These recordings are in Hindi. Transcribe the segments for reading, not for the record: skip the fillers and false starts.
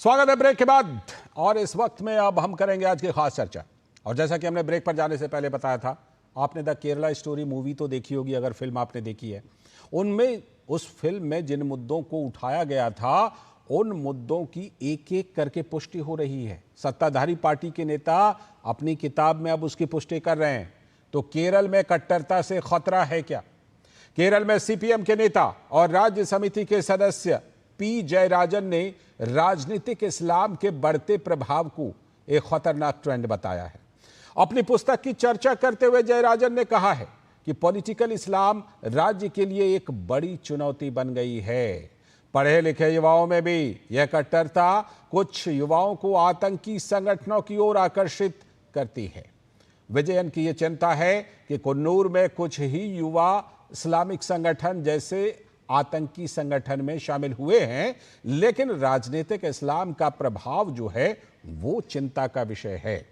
स्वागत है ब्रेक के बाद। और इस वक्त में अब हम करेंगे आज की खास चर्चा। और जैसा कि हमने ब्रेक पर जाने से पहले बताया था, आपने द केरला स्टोरी मूवी तो देखी होगी, अगर फिल्म आपने देखी है। उनमें उस फिल्म में जिन मुद्दों को उठाया गया था, उन मुद्दों की एक एक करके पुष्टि हो रही है। सत्ताधारी पार्टी के नेता अपनी किताब में अब उसकी पुष्टि कर रहे हैं। तो केरल में कट्टरता से खतरा है क्या? केरल में सीपीएम के नेता और राज्य समिति के सदस्य पी जयराजन ने राजनीतिक इस्लाम के बढ़ते प्रभाव को एक खतरनाक ट्रेंड बताया है। अपनी पुस्तक की चर्चा करते हुए जयराजन ने कहा है कि पॉलिटिकल इस्लाम राज्य के लिए एक बड़ी चुनौती बन गई है। पढ़े लिखे युवाओं में भी यह कट्टरता कुछ युवाओं को आतंकी संगठनों की ओर आकर्षित करती है। विजयन की यह चिंता है कि कुन्नूर में कुछ ही युवा इस्लामिक संगठन जैसे आतंकी संगठन में शामिल हुए हैं, लेकिन राजनीतिक इस्लाम का प्रभाव जो है वो चिंता का विषय है।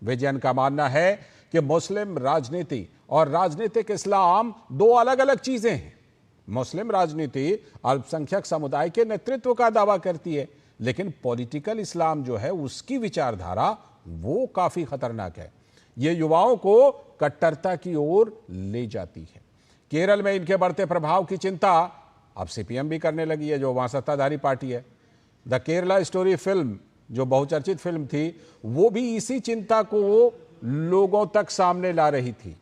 विजयन का मानना है कि मुस्लिम राजनीति और राजनीतिक इस्लाम दो अलग अलग चीजें हैं। मुस्लिम राजनीति अल्पसंख्यक समुदाय के नेतृत्व का दावा करती है, लेकिन पॉलिटिकल इस्लाम जो है उसकी विचारधारा वो काफी खतरनाक है। ये युवाओं को कट्टरता की ओर ले जाती है। केरल में इनके बढ़ते प्रभाव की चिंता अब सीपीएम भी करने लगी है, जो वहां सत्ताधारी पार्टी है। द केरला स्टोरी फिल्म, जो बहुचर्चित फिल्म थी, वो भी इसी चिंता को लोगों तक सामने ला रही थी।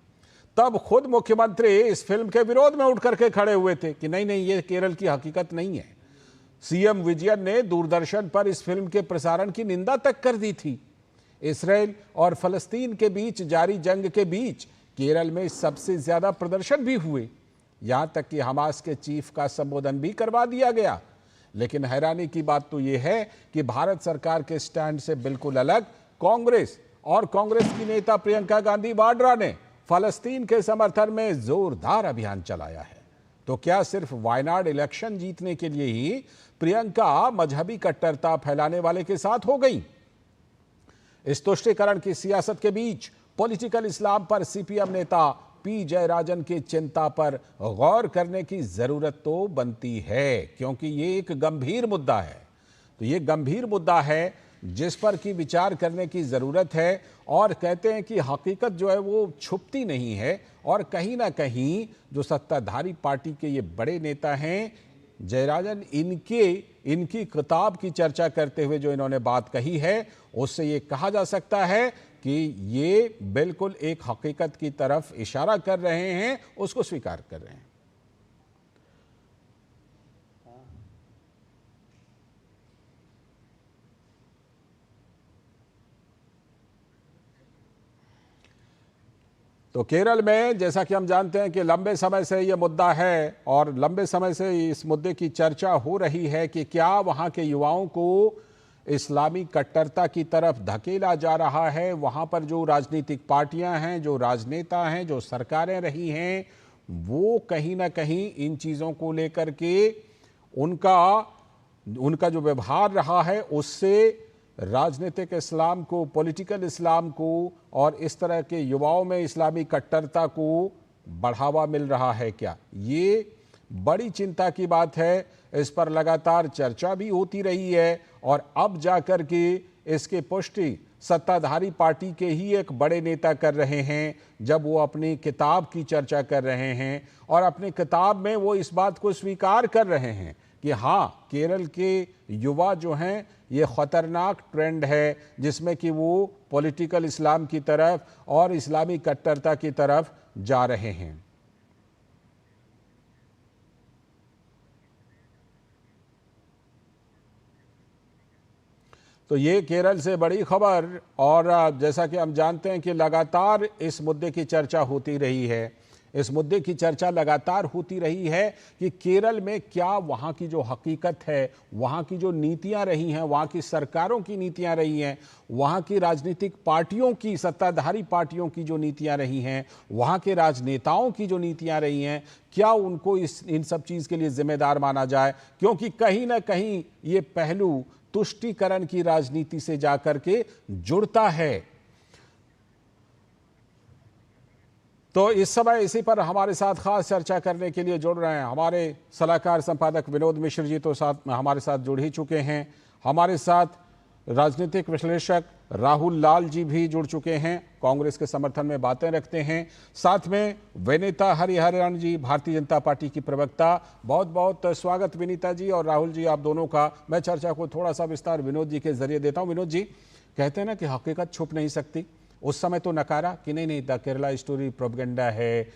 तब खुद मुख्यमंत्री इस फिल्म के विरोध में उठ करके खड़े हुए थे कि नहीं नहीं, ये केरल की हकीकत नहीं है। सीएम विजयन ने दूरदर्शन पर इस फिल्म के प्रसारण की निंदा तक कर दी थी। इसराइल और फलस्तीन के बीच जारी जंग के बीच केरल में सबसे ज्यादा प्रदर्शन भी हुए, यहां तक कि हमास के चीफ का संबोधन भी करवा दिया गया। लेकिन हैरानी की बात तो यह है कि भारत सरकार के स्टैंड से बिल्कुल अलग कांग्रेस और कांग्रेस की नेता प्रियंका गांधी वाड्रा ने फलस्तीन के समर्थन में जोरदार अभियान चलाया है। तो क्या सिर्फ वायनाड इलेक्शन जीतने के लिए ही प्रियंका मजहबी कट्टरता फैलाने वाले के साथ हो गई? इस तुष्टीकरण की सियासत के बीच पॉलिटिकल इस्लाम पर सीपीएम नेता पी जयराजन की चिंता पर गौर करने की जरूरत तो बनती है, क्योंकि ये एक गंभीर मुद्दा है। तो ये गंभीर मुद्दा है जिस पर की विचार करने की जरूरत है। और कहते हैं कि हकीकत जो है वो छुपती नहीं है, और कहीं ना कहीं जो सत्ताधारी पार्टी के ये बड़े नेता हैं जयराजन, इनकी किताब की चर्चा करते हुए जो इन्होंने बात कही है, उससे ये कहा जा सकता है कि ये बिल्कुल एक हकीकत की तरफ इशारा कर रहे हैं, उसको स्वीकार कर रहे हैं। तो केरल में जैसा कि हम जानते हैं कि लंबे समय से ये मुद्दा है, और लंबे समय से इस मुद्दे की चर्चा हो रही है कि क्या वहां के युवाओं को इस्लामी कट्टरता की तरफ धकेला जा रहा है। वहां पर जो राजनीतिक पार्टियां हैं, जो राजनेता हैं, जो सरकारें रही हैं, वो कहीं ना कहीं इन चीज़ों को लेकर के उनका जो व्यवहार रहा है उससे राजनीतिक इस्लाम को, पॉलिटिकल इस्लाम को और इस तरह के युवाओं में इस्लामी कट्टरता को बढ़ावा मिल रहा है क्या? ये बड़ी चिंता की बात है। इस पर लगातार चर्चा भी होती रही है, और अब जाकर के इसकी पुष्टि सत्ताधारी पार्टी के ही एक बड़े नेता कर रहे हैं, जब वो अपनी किताब की चर्चा कर रहे हैं। और अपनी किताब में वो इस बात को स्वीकार कर रहे हैं कि हाँ, केरल के युवा जो हैं ये खतरनाक ट्रेंड है, जिसमें कि वो पॉलिटिकल इस्लाम की तरफ और इस्लामी कट्टरता की तरफ जा रहे हैं। तो ये केरल से बड़ी खबर। और जैसा कि हम जानते हैं कि लगातार इस मुद्दे की चर्चा होती रही है, इस मुद्दे की चर्चा लगातार होती रही है कि केरल में क्या वहाँ की जो हकीकत है, वहाँ की जो नीतियाँ रही हैं, वहाँ की सरकारों की नीतियाँ रही हैं, वहाँ की राजनीतिक पार्टियों की, सत्ताधारी पार्टियों की जो नीतियाँ रही हैं, वहाँ के राजनेताओं की जो नीतियाँ रही हैं, क्या उनको इन सब चीज़ के लिए जिम्मेदार माना जाए? क्योंकि कहीं ना कहीं ये पहलू तुष्टीकरण की राजनीति से जाकर के जुड़ता है। तो इस समय इसी पर हमारे साथ खास चर्चा करने के लिए जुड़ रहे हैं हमारे सलाहकार संपादक विनोद मिश्र जी, तो हमारे साथ जुड़ ही चुके हैं। हमारे साथ राजनीतिक विश्लेषक राहुल लाल जी भी जुड़ चुके हैं, कांग्रेस के समर्थन में बातें रखते हैं। साथ में विनीता हरिहरन जी, भारतीय जनता पार्टी की प्रवक्ता। बहुत बहुत स्वागत विनीता जी और राहुल जी, आप दोनों का। मैं चर्चा को थोड़ा सा विस्तार विनोद जी के जरिए देता हूं। विनोद जी, कहते हैं ना कि हकीकत छुप नहीं सकती। उस समय तो नकारा कि नहीं द केरला स्टोरी प्रोपेगेंडा है,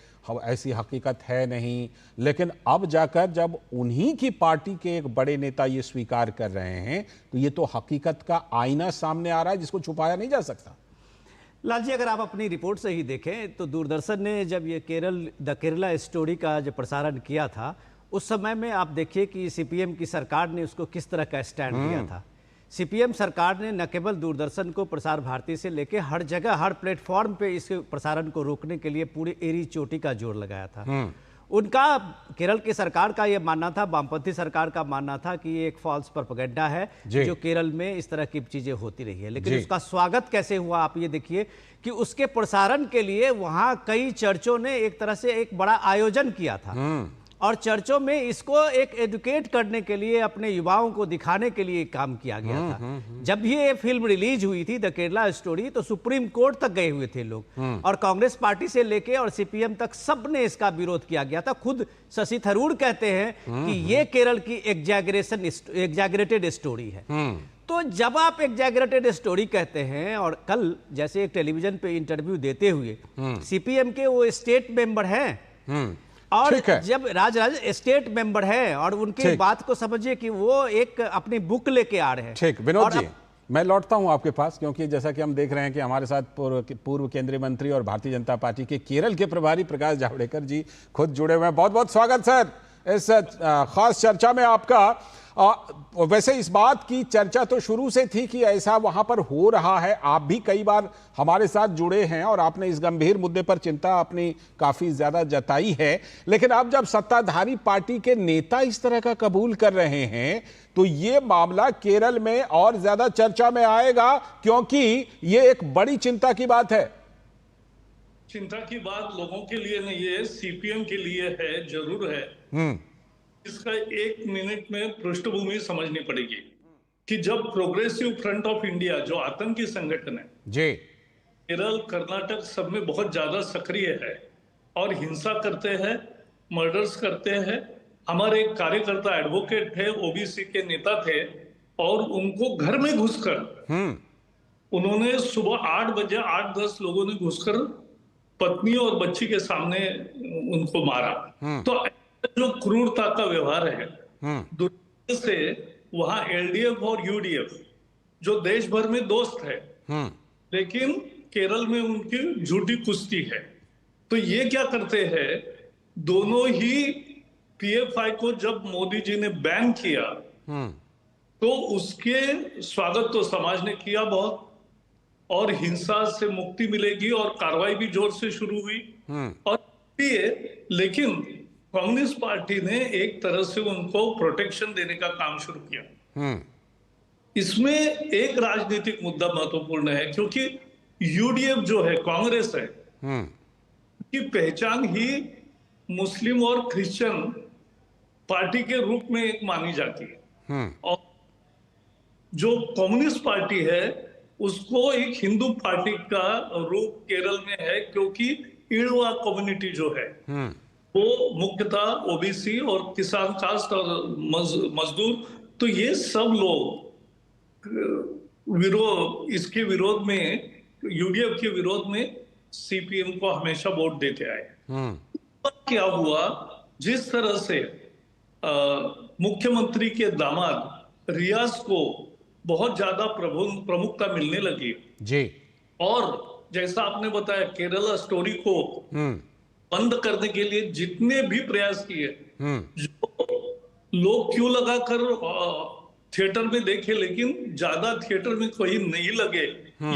ऐसी हकीकत है नहीं, लेकिन अब जाकर जब उन्हीं की पार्टी के एक बड़े नेता ये स्वीकार कर रहे हैं तो ये तो हकीकत का आईना सामने आ रहा है जिसको छुपाया नहीं जा सकता। लाल जी, अगर आप अपनी रिपोर्ट से ही देखें तो दूरदर्शन ने जब ये द केरला स्टोरी का जो प्रसारण किया था, उस समय में आप देखिए कि सीपीएम की सरकार ने उसको किस तरह का स्टैंड लिया था। सीपीएम सरकार ने न केवल दूरदर्शन को प्रसार भारती से लेकर हर जगह हर प्लेटफॉर्म पे इस प्रसारण को रोकने के लिए पूरी एड़ी चोटी का जोर लगाया था। उनका केरल की सरकार का यह मानना था, वामपंथी सरकार का मानना था कि ये एक फॉल्स प्रोपेगेंडा है जो केरल में इस तरह की चीजें होती रही है। लेकिन उसका स्वागत कैसे हुआ, आप ये देखिए कि उसके प्रसारण के लिए वहां कई चर्चों ने एक तरह से एक बड़ा आयोजन किया था और चर्चों में इसको एक एजुकेट करने के लिए, अपने युवाओं को दिखाने के लिए काम किया गया था। जब ये फिल्म रिलीज हुई थी द केरला स्टोरी, तो सुप्रीम कोर्ट तक गए हुए थे लोग और कांग्रेस पार्टी से लेके और सीपीएम तक सबने इसका विरोध किया गया था। खुद शशि थरूर कहते हैं कि ये केरल की एग्जैगरेटेड स्टोरी है। तो जब आप एग्जैगरेटेड स्टोरी कहते हैं, और कल जैसे एक टेलीविजन पे इंटरव्यू देते हुए सीपीएम के वो स्टेट मेंबर हैं और जब राज स्टेट मेंबर है और उनकी बात को समझिए कि वो एक अपनी बुक लेके आ रहे हैं। ठीक, विनोद जी, मैं लौटता हूं आपके पास, क्योंकि जैसा कि हम देख रहे हैं कि हमारे साथ पूर्व केंद्रीय मंत्री और भारतीय जनता पार्टी के केरल के प्रभारी प्रकाश जावड़ेकर जी खुद जुड़े हुए हैं। बहुत बहुत स्वागत सर इस खास चर्चा में आपका। वैसे इस बात की चर्चा तो शुरू से थी कि ऐसा वहां पर हो रहा है, आप भी कई बार हमारे साथ जुड़े हैं और आपने इस गंभीर मुद्दे पर चिंता अपनी काफी ज्यादा जताई है। लेकिन अब जब सत्ताधारी पार्टी के नेता इस तरह का कबूल कर रहे हैं तो ये मामला केरल में और ज्यादा चर्चा में आएगा, क्योंकि ये एक बड़ी चिंता की बात है। चिंता की बात लोगों के लिए नहीं है, सीपीएम के लिए है, जरूर है। इसका एक मिनट में पृष्ठभूमि समझनी पड़ेगी कि जब प्रोग्रेसिव फ्रंट ऑफ इंडिया, जो आतंकी संगठन है जी, केरल कर्नाटक सब में बहुत ज्यादा सक्रिय है और हिंसा करते हैं, मर्डर्स करते हैं। हमारे एक कार्यकर्ता एडवोकेट थे, ओबीसी के नेता थे, और उनको घर में घुसकर उन्होंने सुबह 8 बजे 8-10 लोगों ने घुसकर पत्नी और बच्ची के सामने उनको मारा। तो जो क्रूरता का व्यवहार है दुनिया से, वहां एलडीएफ और यूडीएफ जो देश भर में दोस्त है, लेकिन केरल में उनकी झूठी कुश्ती है। तो ये क्या करते हैं, दोनों ही पीएफआई को जब मोदी जी ने बैन किया तो उसके स्वागत तो समाज ने किया बहुत, और हिंसा से मुक्ति मिलेगी और कार्रवाई भी जोर से शुरू हुई और लेकिन कांग्रेस पार्टी ने एक तरह से उनको प्रोटेक्शन देने का काम शुरू किया। इसमें एक राजनीतिक मुद्दा महत्वपूर्ण है, क्योंकि यूडीएफ जो है, कांग्रेस है, की पहचान ही मुस्लिम और क्रिश्चियन पार्टी के रूप में एक मानी जाती है, और जो कम्युनिस्ट पार्टी है उसको एक हिंदू पार्टी का रूप केरल में है, क्योंकि ईड़वा कम्युनिटी जो है वो मुख्यतः ओबीसी और किसान कास्ट और मजदूर, तो ये सब लोग इसके विरोध में, यूडीएफ के विरोध में सीपीएम को हमेशा वोट देते आए। क्या हुआ, जिस तरह से मुख्यमंत्री के दामाद रियाज को बहुत ज्यादा प्रमुखता मिलने लगी जी, और जैसा आपने बताया केरला स्टोरी को बंद करने के लिए जितने भी प्रयास किए, जो लोग क्यों लगाकर थिएटर में देखे, लेकिन ज्यादा थिएटर में कोई नहीं लगे,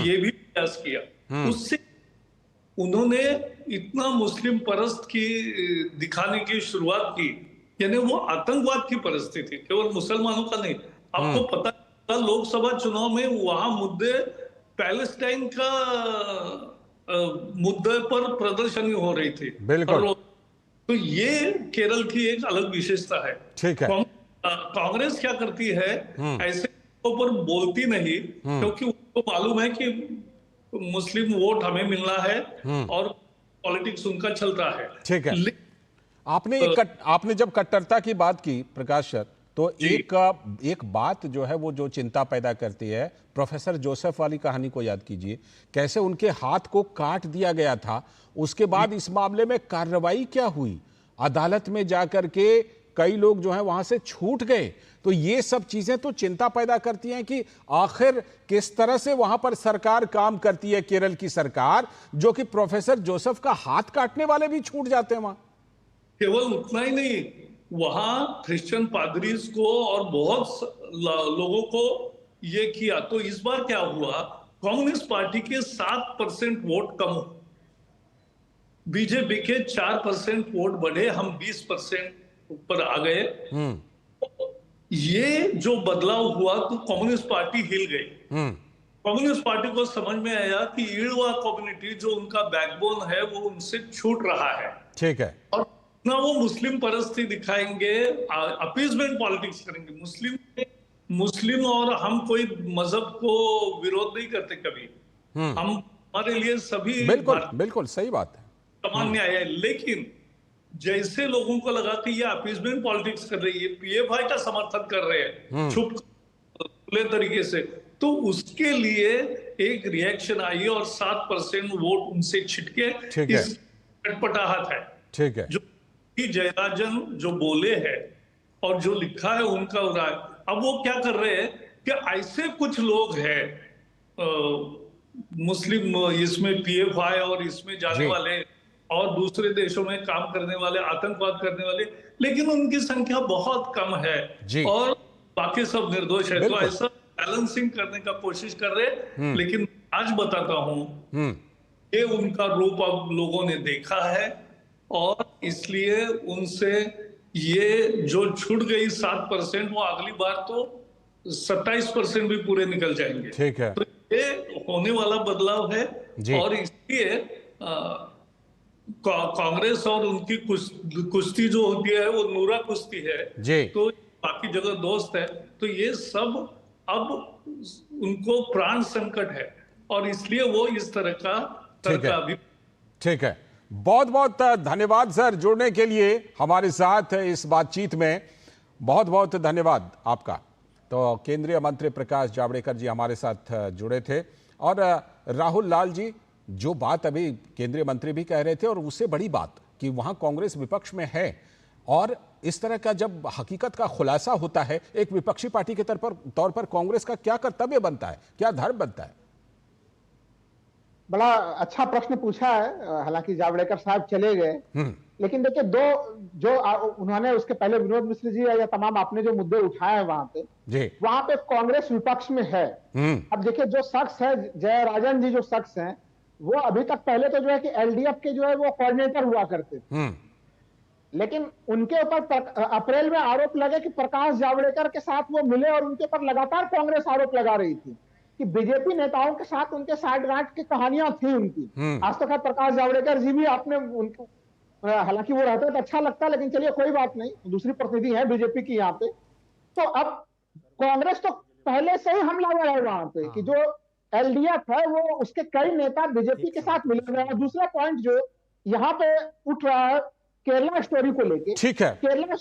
ये भी प्रयास किया। उससे उन्होंने इतना मुस्लिम परस्त की दिखाने की शुरुआत की, यानी वो आतंकवाद की परिस्थिति केवल मुसलमानों का नहीं। आपको पता है लोकसभा चुनाव में वहां मुद्दे पैलेस्टाइन का मुद्दे पर प्रदर्शनी हो रही थी बिल्कुल। हर रोज। तो ये केरल की एक अलग विशेषता है। ठीक है। कांग्रेस क्या करती है, ऐसे पर बोलती नहीं, क्योंकि उनको मालूम है कि मुस्लिम वोट हमें मिलना है और पॉलिटिक्स उनका चलता है। ठीक है। आपने जब कट्टरता की बात की प्रकाश सर, तो एक बात जो है वो जो चिंता पैदा करती है, प्रोफेसर जोसेफ वाली कहानी को याद कीजिए, कैसे उनके हाथ को काट दिया गया था। उसके बाद इस मामले में कार्रवाई क्या हुई, अदालत में जाकर के कई लोग जो है वहां से छूट गए। तो ये सब चीजें तो चिंता पैदा करती हैं कि आखिर किस तरह से वहां पर सरकार काम करती है, केरल की सरकार, जो कि प्रोफेसर जोसेफ का हाथ काटने वाले भी छूट जाते हैं वहां। केवल उतना ही नहीं, वहां क्रिश्चियन पादरीज को और बहुत लोगों को ये किया। तो इस बार क्या हुआ, कम्युनिस्ट पार्टी के 7% वोट कम, बीजेपी के 4% वोट बढ़े, हम 20% ऊपर आ गए। ये जो बदलाव हुआ तो कम्युनिस्ट पार्टी हिल गई। कम्युनिस्ट पार्टी को समझ में आया कि ईड़वा कम्युनिटी जो उनका बैकबोन है वो उनसे छूट रहा है। ठीक है। और ना वो मुस्लिम परस्ती दिखाएंगे, अपीजमेंट पॉलिटिक्स करेंगे। मुस्लिम और हम कोई मजहब को विरोध नहीं करते कभी, हम हमारे लिए सभी बिल्कुल बिल्कुल सही बात है, समान न्याय है। लेकिन जैसे लोगों को लगा कि ये अपीजमेंट पॉलिटिक्स कर रही है, पीएफआई का समर्थन कर रहे हैं छुप खुले तरीके से, तो उसके लिए एक रिएक्शन आई और 7% वोट उनसे छिटके। ठीक है। इस चटपटाहट है। ठीक है। जो जयराजन जो बोले हैं और जो लिखा है उनका हो रहा है। अब वो क्या कर रहे हैं कि ऐसे कुछ लोग हैं मुस्लिम, इसमें पीएफआई और इसमें जाने वाले और दूसरे देशों में काम करने वाले, आतंकवाद करने वाले, लेकिन उनकी संख्या बहुत कम है और बाकी सब निर्दोष है। तो ऐसा बैलेंसिंग करने का कोशिश कर रहे हैं। लेकिन आज बताता हूं, ये उनका रूप अब लोगों ने देखा है और इसलिए उनसे ये जो छूट गई 7%, वो अगली बार तो 27% भी पूरे निकल जाएंगे। ठीक है। तो ये होने वाला बदलाव है और इसलिए कांग्रेस और उनकी कुश्ती जो होती है वो नूरा कुश्ती है, तो बाकी जगह दोस्त है। तो ये सब अब उनको प्राण संकट है और इसलिए वो इस तरह का अभी। ठीक है, बहुत बहुत धन्यवाद सर जुड़ने के लिए हमारे साथ इस बातचीत में, बहुत बहुत धन्यवाद आपका। तो केंद्रीय मंत्री प्रकाश जावड़ेकर जी हमारे साथ जुड़े थे। और राहुल लाल जी, जो बात अभी केंद्रीय मंत्री भी कह रहे थे और उससे बड़ी बात कि वहां कांग्रेस विपक्ष में है, और इस तरह का जब हकीकत का खुलासा होता है एक विपक्षी पार्टी के तौर पर कांग्रेस का क्या कर्तव्य बनता है, क्या धर्म बनता है? बड़ा अच्छा प्रश्न पूछा है। हालांकि जावड़ेकर साहब चले गए, लेकिन देखिए जो उन्होंने उसके पहले विनोद मिश्र जी या तमाम आपने जो मुद्दे उठाए वहां पे कांग्रेस विपक्ष में है। अब देखिए जो शख्स है जयराजन जी, जो शख्स हैं वो अभी तक पहले तो जो है कि एलडीएफ के जो है वो कोऑर्डिनेटर हुआ करते थे, लेकिन उनके ऊपर अप्रैल में आरोप लगे कि प्रकाश जावड़ेकर के साथ वो मिले और उनके ऊपर लगातार कांग्रेस आरोप लगा रही थी कि बीजेपी नेताओं के साथ उनके साठगांठ की कहानियां थी उनकी। आज तक प्रकाश जावड़ेकर जी भी आपने उनको, हालांकि वो रहते तो अच्छा लगता, लेकिन चलिए कोई बात नहीं, दूसरी प्रतिनिधि है बीजेपी की यहाँ पे। तो अब कांग्रेस तो पहले से ही हमलावर है वहां पे कि जो एलडीएफ है वो उसके कई नेता बीजेपी के साथ मिले हुए हैं। दूसरा पॉइंट जो यहाँ पे उठ रहा है केरला स्टोरी को लेके, ठीक है, केरला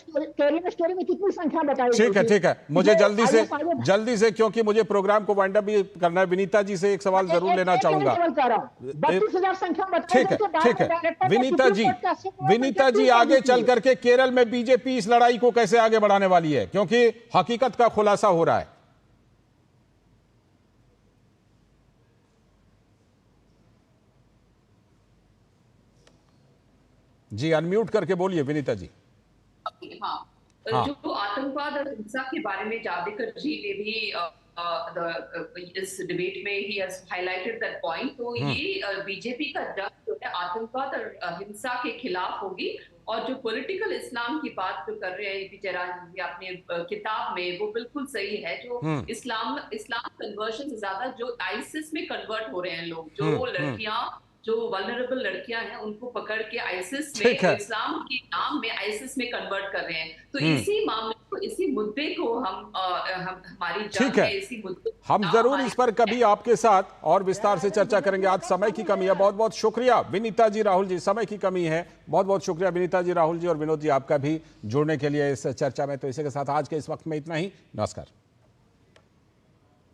स्टोरी में कितनी संख्या बताई? ठीक है, मुझे जल्दी से क्योंकि मुझे प्रोग्राम को वाइंड अप भी करना है, विनीता जी से एक सवाल जरूर लेना चाहूंगा। 32,000 संख्या बताई। ठीक है विनीता जी आगे चल करके केरल में बीजेपी इस लड़ाई को कैसे आगे बढ़ाने वाली है, क्योंकि हकीकत का खुलासा हो रहा है। जी अनम्यूट करके बोलिए विनीता जी। हाँ, जो आतंकवाद और हिंसा के बारे में जावड़ेकर जी ने भी इस डिबेट में ही हाईलाइटेड दैट पॉइंट। तो ये बीजेपी का जंग जो है आतंकवाद और हिंसा के खिलाफ होगी, और जो पॉलिटिकल इस्लाम की बात जो कर रहे हैं जयराजन जी अपने किताब में, वो बिल्कुल सही है। जो इस्लाम कन्वर्शन से ज्यादा जो आईसिस में कन्वर्ट हो रहे हैं लोग, जो लड़कियां जो वल्नरेबल लड़कियां हैं उनको पकड़ के आईसिस ठीक में, है। इस्लाम के नाम में आईसिस में कन्वर्ट कर रहे हैं। तो इसी मामले को, इसी मुद्दे को हम हमारी ठीक जंग है। है, इसी मुद्दे को हम जरूर इस पर कभी आपके साथ और विस्तार से चर्चा करेंगे। आज समय की कमी है। बहुत बहुत शुक्रिया विनीता जी, राहुल जी, समय की कमी है। बहुत बहुत शुक्रिया विनीता जी, राहुल जी और विनोद जी, आपका भी जुड़ने के लिए इस चर्चा में। तो इसी के साथ आज के इस वक्त में इतना ही। नमस्कार।